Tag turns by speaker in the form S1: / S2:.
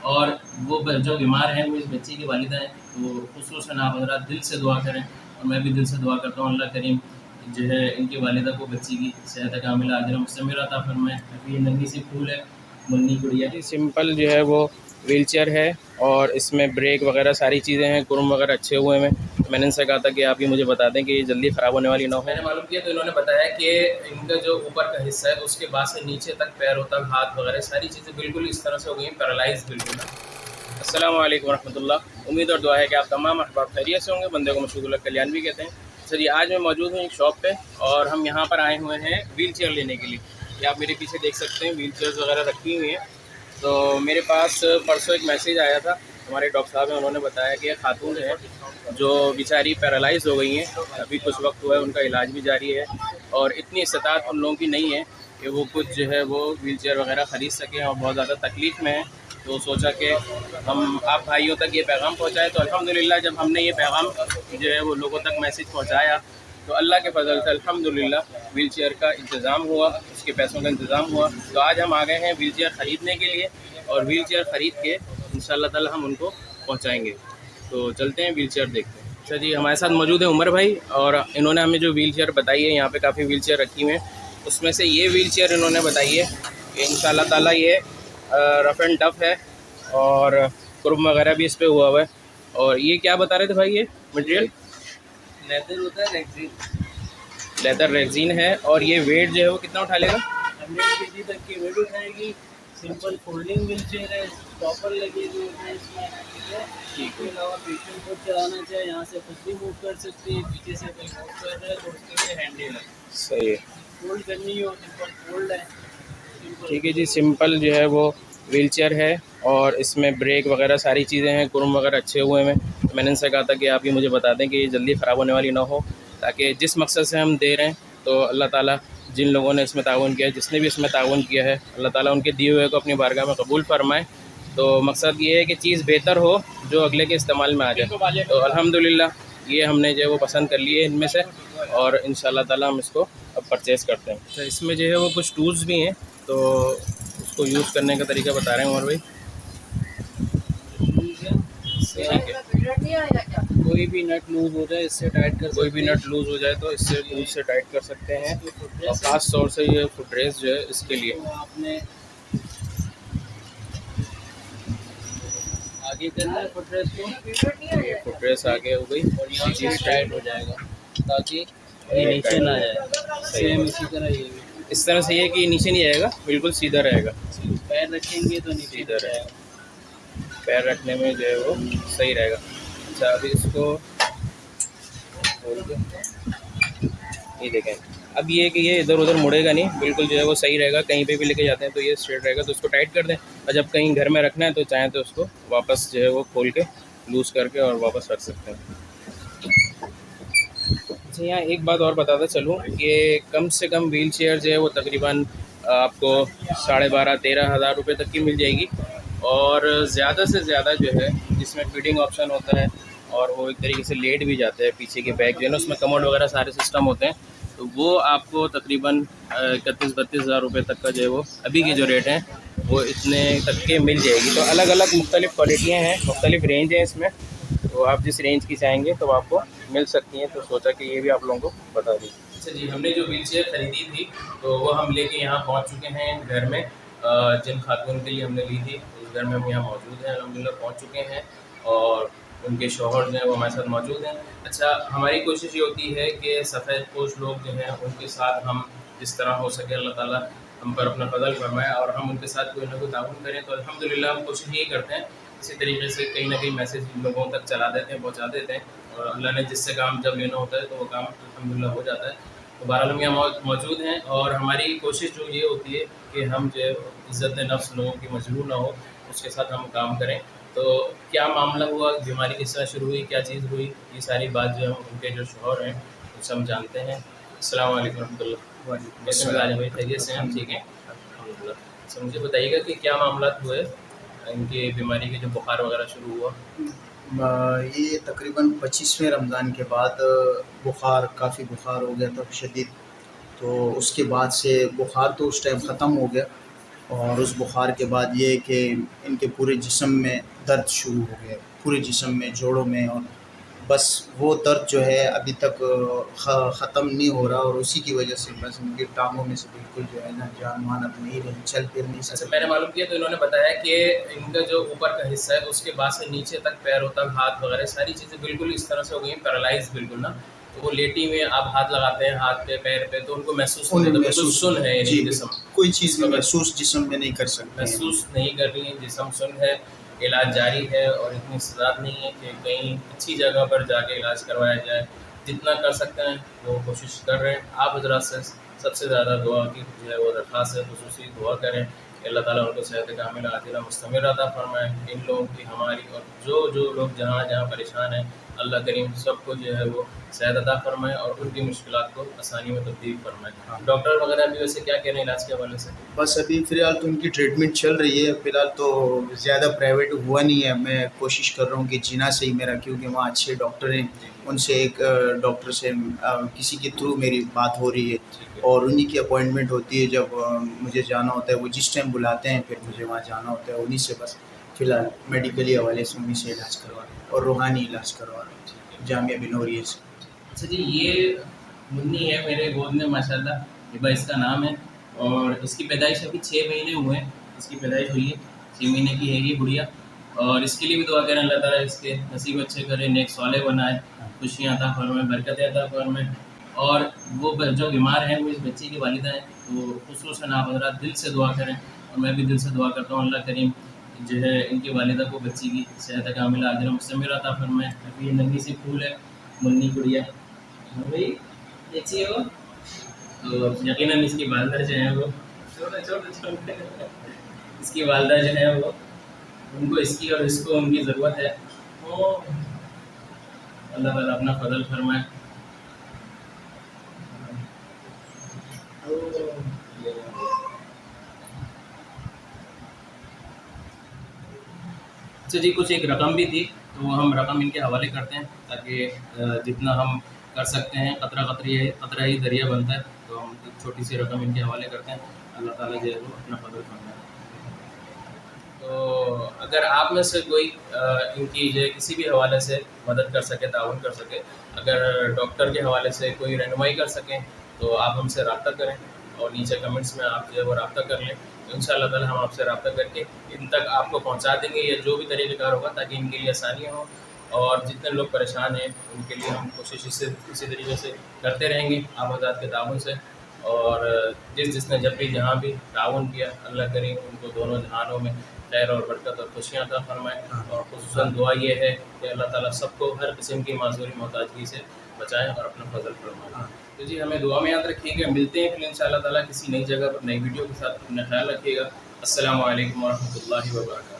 S1: اور وہ جو بیمار ہیں وہ اس بچی کی والدہ ہیں، تو خصوصاً آپ حضرات دل سے دعا کریں، اور میں بھی دل سے دعا کرتا ہوں اللہ کریم جو ہے ان کی والدہ کو بچی کی صحت کاملہ عاجلہ مستمرہ عطا فرمائے۔ ابھی یہ ننھی سی پھول ہے، منی گڑیا جی، سمپل جو ہے وہ ویل چیئر ہے، اور اس میں بریک وغیرہ ساری چیزیں ہیں، کرم وغیرہ اچھے ہوئے ہیں۔ میں نے ان سے کہا تھا کہ آپ یہ مجھے بتا دیں کہ یہ جلدی خراب ہونے والی نہ ہو۔ میں نے معلوم کیا تو انہوں نے بتایا کہ ان کا جو اوپر کا حصہ ہے اس کے بعد سے نیچے تک پیروں تک ہاتھ وغیرہ ساری چیزیں بالکل اس طرح سے ہو گئی ہیں، پیرالائز بالکل۔ السلام علیکم ورحمۃ اللہ، امید اور دعا ہے کہ آپ تمام احباب خیریت سے ہوں گے، بندے کو مشکور اللہ کلیان بھی کہتے ہیں۔ سر جی، آج میں موجود ہوں ایک شاپ پہ، اور ہم یہاں پر آئے ہوئے ہیں ویل چیئر لینے کے لیے۔ یہ آپ میرے پیچھے دیکھ سکتے ہیں ویل چیئرز وغیرہ رکھی ہوئی ہیں۔ تو میرے پاس پرسوں ایک میسیج آیا تھا، ہمارے ڈاکٹر صاحب ہیں، انہوں نے بتایا کہ خاتون ہیں جو بیچاری پیرالائز ہو گئی ہیں، ابھی کچھ وقت ہوا ہے، ان کا علاج بھی جاری ہے، اور اتنی استطاعت ان لوگوں کی نہیں ہے کہ وہ کچھ جو ہے وہ ویل چیئر وغیرہ خرید سکیں، اور بہت زیادہ تکلیف میں ہیں۔ تو سوچا کہ ہم آپ بھائیوں تک یہ پیغام پہنچائیں۔ تو الحمدللہ جب ہم نے یہ پیغام جو ہے وہ لوگوں تک میسیج پہنچایا، تو اللہ کے فضل سے الحمدللہ ویل چیئر کا انتظام ہوا، اس کے پیسوں کا انتظام ہوا۔ تو آج ہم آ گئے ہیں ویل چیئر خریدنے کے لیے، اور ویل چیئر خرید کے انشاءاللہ تعالی ہم ان کو پہنچائیں گے۔ تو چلتے ہیں ویل چیئر دیکھتے ہیں۔ اچھا جی، ہمارے ساتھ موجود ہیں عمر بھائی، اور انہوں نے ہمیں جو ویل چیئر بتائی ہے، یہاں پہ کافی ویل چیئر رکھی ہوئی ہیں، اس میں سے یہ ویل چیئر انہوں نے بتائی ہے کہ انشاءاللہ تعالی یہ رف اینڈ ٹف ہے، اور کرم وغیرہ بھی اس پہ ہوا ہے۔ اور یہ کیا بتا رہے تھے بھائی، یہ مٹیریل
S2: لیدر ہوتا ہے، ریگزین،
S1: لیدر ریگزین ہے، اور یہ ویٹ جو ہے وہ کتنا اٹھا لے گا؟
S2: 100 kg تک کی ویٹ اٹھائے گی۔ سمپل فولڈنگ ویل چیئر ہے، ٹاپر لگے ہوئے ہیں اس میں، ٹھیک ہے۔ اس کے علاوہ پیشنٹ کو چلانا چاہے یہاں سے خود بھی موو کر سکتے ہیں، پیچھے سے کوئی موو کر رہا ہے تو اس کے لیے ہینڈل ہے،
S1: صحیح ہے،
S2: فولڈ کرنی ہو سمپل فولڈ ہے۔
S1: ٹھیک ہے جی۔ سمپل جو ہے وہ ویل چیئر ہے، اور اس میں بریک وغیرہ ساری چیزیں ہیں، کرم وغیرہ اچھے ہوئے ہیں۔ میں نے ان سے کہا تھا کہ آپ یہ مجھے بتا دیں کہ یہ جلدی خراب ہونے والی نہ ہو، تاکہ جس مقصد سے ہم دے رہے ہیں تو اللہ تعالیٰ جن لوگوں نے اس میں تعاون کیا ہے، جس نے بھی اس میں تعاون کیا ہے، اللہ تعالیٰ ان کے دیے ہوئے کو اپنی بارگاہ میں قبول فرمائے۔ تو مقصد یہ ہے کہ چیز بہتر ہو جو اگلے کے استعمال میں آ جائے۔ تو الحمدللہ یہ ہم نے جو ہے وہ پسند کر لیے ان میں سے، اور ان شاء اللہ تعالیٰ ہم اس کو اب پرچیز کرتے ہیں۔ تو اس میں جو ہے وہ کچھ ٹولز بھی ہیں، تو اس کو یوز کرنے کا طریقہ بتا رہے ہیں عمر بھائی۔ ٹھیک ہے،
S2: کوئی بھی نٹ لوز ہو جائے اس سے ٹائٹ کر
S1: کوئی بھی نٹ لوز ہو جائے تو اس سے ٹول سے ٹائٹ کر سکتے ہیں، اور خاص طور سے یہ فٹ ریس جو ہے اس کے لیے۔
S2: آپ نے آگے کرنا ہے فٹ ریس کو،
S1: یہ فٹ ریس آگے ہو گئی،
S2: اور یہاں سے ٹائٹ ہو جائے گا تاکہ یہ نیچے نہ جائے۔ سیم اسی طرح یہ بھی
S1: اس طرح سے یہ کہ یہ نیچے نہیں جائے گا، بالکل سیدھا رہے گا۔
S2: پیر رکھیں گے تو نیچے
S1: سیدھا
S2: جائے
S1: رہے
S2: گا۔
S1: گا، پیر رکھنے میں جو ہے وہ صحیح رہے گا۔ اچھا، ابھی اس کو کھول کے یہ دیکھیں، اب یہ کہ یہ ادھر ادھر مڑے گا نہیں، بالکل جو ہے وہ صحیح رہے گا۔ کہیں پہ بھی لے کے جاتے ہیں تو یہ اسٹریٹ رہے گا، تو اس کو ٹائٹ کر دیں، اور جب کہیں گھر میں رکھنا ہے تو چاہیں تو اس کو واپس جو ہے وہ کھول کے لوز کر کے اور واپس رکھ سکتے ہیں۔ اچھا، یہاں ایک بات اور بتاتا چلوں کہ کم سے کم ویل چیئر جو ہے وہ تقریباً آپ کو 12,500-13 ہزار روپے تک کی مل جائے گی، اور زیادہ سے زیادہ جو ہے جس میں فیڈنگ آپشن ہوتا ہے، اور وہ ایک طریقے سے لیٹ بھی جاتا ہے، پیچھے کے بیک جو ہے نا اس میں کموڈ وغیرہ سارے سسٹم ہوتے ہیں، تو وہ آپ کو تقریباً 31-32 ہزار روپے تک کا جو ہے وہ ابھی کے جو ریٹ ہیں وہ اتنے تک کے مل جائے گی۔ تو الگ الگ مختلف کوالٹیاں ہیں، مختلف رینج ہیں اس میں، تو آپ جس رینج کی چاہیں گے تو آپ کو مل سکتی ہیں۔ تو سوچا کہ یہ بھی آپ لوگوں کو بتا دیں۔ اچھا جی، ہم نے جو ویل چیئر خریدی تھی تو وہ ہم لے کے یہاں پہنچ چکے ہیں گھر میں، جن خاتون کے لیے ہم نے لی تھی اس گھر میں ہم یہاں موجود ہیں، الحمدللہ پہنچ چکے ہیں، اور ان کے شوہر جو ہیں وہ ہمارے ساتھ موجود ہیں۔ اچھا، ہماری کوشش یہ ہوتی ہے کہ سفید پوش لوگ جو ہیں ان کے ساتھ ہم جس طرح ہو سکے اللہ تعالیٰ ہم پر اپنا فضل فرمائے، اور ہم ان کے ساتھ کوئی نہ کوئی تعاون کریں۔ تو الحمدللہ ہم کوشش یہی کرتے ہیں، اسی طریقے سے کہیں نہ کہیں میسیج لوگوں تک چلا دیتے ہیں، پہنچا دیتے ہیں، اور اللہ نے جس سے کام جب لینا ہوتا ہے تو وہ کام الحمدللہ ہو جاتا ہے۔ تو بہرحال ہم یہاں موجود ہیں، اور ہماری کوشش جو یہ ہوتی ہے کہ ہم جو عزت نفس لوگوں کی مجروح نہ ہو، اس کے ساتھ ہم کام کریں۔ تو کیا معاملہ ہوا، بیماری کس طرح شروع ہوئی، کیا چیز ہوئی، یہ ساری بات جو ہے ان کے جو شوہر ہیں اس سے ہم جانتے ہیں۔ السلام علیکم ورحمۃ اللہ۔ کیسے ہیں بھائی، خیریت سے ہیں؟ ہم ٹھیک ہیں الحمدللہ۔ اچھا، مجھے بتائیے گا کہ کیا معاملات ہوئے ان کی بیماری کے جو بخار وغیرہ شروع ہوا؟
S3: یہ تقریباً 25ویں رمضان کے بعد کافی بخار ہو گیا تھا شدید، تو اس کے بعد سے بخار تو اس ٹائم ختم ہو گیا، اور اس بخار کے بعد یہ ہے کہ ان کے پورے جسم میں درد شروع ہو گیا، پورے جسم میں، جوڑوں میں، اور بس وہ درد جو ہے ابھی تک ختم نہیں ہو رہا، اور اسی کی وجہ سے بس ان کی ٹانگوں میں سے بالکل جو ہے نا جان مان اب نہیں رہی، چل پھر نہیں
S1: اچھا،
S3: سکتے۔
S1: میں نے معلوم کیا تو انہوں نے بتایا کہ ان کا جو اوپر کا حصہ ہے اس کے بعد سے نیچے تک پیروں تک ہاتھ وغیرہ ساری چیزیں بالکل اس طرح سے ہو گئی ہیں، پیرالائز بالکل نا، تو وہ لیٹی ہوئے آپ ہاتھ لگاتے ہیں ہاتھ پہ پیر پہ تو ان کو محسوس نہیں
S3: انہیں
S1: ہوتا، بالکل
S3: محسوس
S1: سن ہے
S3: جی
S1: یعنی جسم
S3: کوئی چیز
S1: اس
S3: بھی
S1: وقت
S3: محسوس جسم میں نہیں کر سکتے ہیں۔
S1: محسوس نہیں کر رہی ہیں، جسم سن ہے، علاج جاری ہے اور اتنی استطاعت نہیں ہے کہ کہیں اچھی جگہ پر جا کے علاج کروایا جائے، جتنا کر سکتے ہیں وہ کوشش کر رہے ہیں۔ آپ حضرات سے سب سے زیادہ دعا کی جو ہے وہ درخواست ہے، خصوصی دعا کریں کہ اللہ تعالیٰ ان کو صحت کاملہ عاجلہ مستمر عطا فرمائے، ان لوگوں کی ہماری اور جو لوگ جہاں جہاں پریشان ہیں اللہ کریم سب کو جو ہے وہ صحت عطا فرمائے اور ان کی مشکلات کو آسانی میں تبدیل فرمائے۔ ڈاکٹر وغیرہ بھی ویسے کیا کہہ رہے ہیں علاج کے حوالے سے؟
S3: بس ابھی فی الحال تو ان کی ٹریٹمنٹ چل رہی ہے، فی الحال تو زیادہ پرائیویٹ ہوا نہیں ہے، میں کوشش کر رہا ہوں کہ جینا سے ہی میرا، کیونکہ وہاں اچھے ڈاکٹر ہیں، ان سے ایک ڈاکٹر سے کسی کے تھرو میری بات ہو رہی ہے، اور انہی کی اپوائنٹمنٹ ہوتی ہے جب مجھے جانا ہوتا ہے، وہ جس ٹائم بلاتے ہیں پھر مجھے وہاں جانا ہوتا ہے، انہی سے بس فی الحال میڈیکلی حوالے سے انہی سے علاج کروا رہا ہوں اور روحانی علاج کروا رہا ہوں جامعہ بنوریہ سے۔
S1: اچھا جی، یہ منی ہے میرے گود میں ماشاء اللہ، ہبا اس کا نام ہے، اور اس کی پیدائش ابھی 6 مہینے ہوئے ہیں، اس کی پیدائش ہوئی ہے، 6 مہینے کی ہے یہ گڑیا، اور اس کے لیے بھی دعا کریں اللہ تعالیٰ اس کے نصیب اچھے کرے، نیک صالح بنائے، خوشیاں عطا فرمائے، برکتیں عطا فرمائے، اور وہ جو بیمار ہیں وہ اس بچی کی والدہ ہیں، تو خصوصاً آپ حضرات دل سے دعا کریں، اور میں بھی دل سے دعا کرتا ہوں اللہ کریم جو ہے ان کی والدہ کو بچی کی صحت کاملہ عاجلہ مستمر عطا فرمائے۔ ابھی یہ ننھی سی پھول ہے منی گڑیا بھائی، دیکھیے ہو تو یقیناً اس کی والدہ جو ہیں وہ چھوٹے اس کی والدہ جو ہے وہ ان کو اس کی اور اس کو ان کی ضرورت ہے، تو اللہ تعالیٰ اپنا فضل فرمائے۔ اچھا جی، کچھ ایک رقم بھی تھی تو ہم رقم ان کے حوالے کرتے ہیں تاکہ جتنا ہم کر سکتے ہیں، قطرہ ہی دریا بنتا ہے، تو ہم ایک چھوٹی سی رقم ان کے حوالے کرتے ہیں، اللہ تعالیٰ جو ہے وہ اپنا فضل فرمائے۔ تو اگر آپ میں سے کوئی ان کی جو ہے کسی بھی حوالے سے مدد کر سکے، تعاون کر سکے، اگر ڈاکٹر کے حوالے سے کوئی رہنمائی کر سکیں تو آپ ہم سے رابطہ کریں، اور نیچے کمنٹس میں آپ جو ہے وہ رابطہ کر لیں، تو ان شاء اللہ تعالیٰ ہم آپ سے رابطہ کر کے ان تک آپ کو پہنچا دیں گے، یا جو بھی طریقہ کار ہوگا تاکہ ان کے لیے آسانیاں ہوں، اور جتنے لوگ پریشان ہیں ان کے لیے ہم کوشش اسی طریقے سے کرتے رہیں گے آپ حضرات کے تعاون سے، اور جس نے جب بھی جہاں بھی تعاون کیا اللہ کریم ان کو دونوں جہانوں میں خیر اور برکت اور خوشیاں عطا فرمائے، اور خصوصاً دعا یہ ہے کہ اللہ تعالیٰ سب کو ہر قسم کی معذوری محتاجگی سے بچائیں اور اپنا فضل فرمائیں۔ تو جی ہمیں دعا میں یاد رکھیے گا، ملتے ہیں پھر انشاءاللہ تعالیٰ کسی نئی جگہ پر نئی ویڈیو کے ساتھ، اپنا خیال رکھیے گا۔ السلام علیکم ورحمۃ اللہ وبرکاتہ۔